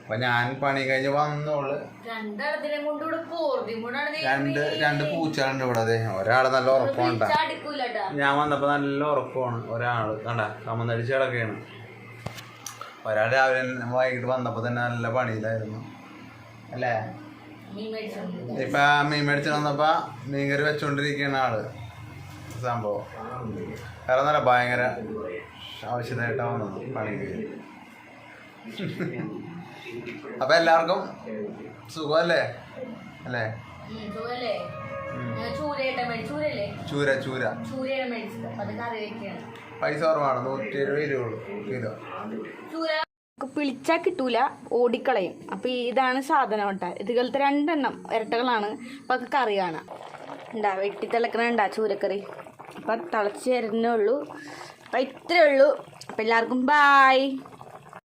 അപ്പൊ ഞാൻ പണി കഴിഞ്ഞ് വന്നോള്. രണ്ട് പൂച്ചകളുണ്ട് ഇവിടെ. അതെ, ഒരാള് നല്ല ഉറക്കമുണ്ട. ഞാൻ വന്നപ്പോ നല്ല ഉറക്കമാണ്. ഒരാള് കണ്ട കമന്നടിച്ച് കിടക്കുകയാണ്. ഒരാൾ രാവിലെ വൈകിട്ട് വന്നപ്പോ തന്നെ നല്ല പണിയിലായിരുന്നു അല്ലേ. ഇപ്പൊ മീൻ മേടിച്ചു വന്നപ്പോ മീൻകറി വെച്ചോണ്ടിരിക്കുന്ന ആള്. സംഭവം വേറെ നല്ല ഭയങ്കര ആവശ്യമായിട്ടാ വന്നത് പണിക്ക്. അപ്പൊ എല്ലാവർക്കും സുഖമല്ലേ അല്ലേ? ചൂര ചൂര പൈസ കുറവാണ്. 170 രൂപ കിലോ. പിളിച്ചാൽ കിട്ടൂല, ഓടിക്കളയും. അപ്പൊ ഇതാണ് സാധനം കേട്ടാ. ഇതുപോലത്തെ 2 എണ്ണം ഇരട്ടകളാണ്. അപ്പൊ അത് കറി കാണാം ഉണ്ടാ, വെട്ടി തിളക്കണുണ്ടാ ചൂരക്കറി. അപ്പൊ തിളച്ച് വരുന്നേ ഉള്ളൂ. അപ്പൊ ഇത്രേ ഉള്ളൂ. അപ്പൊ എല്ലാവർക്കും ബായ്.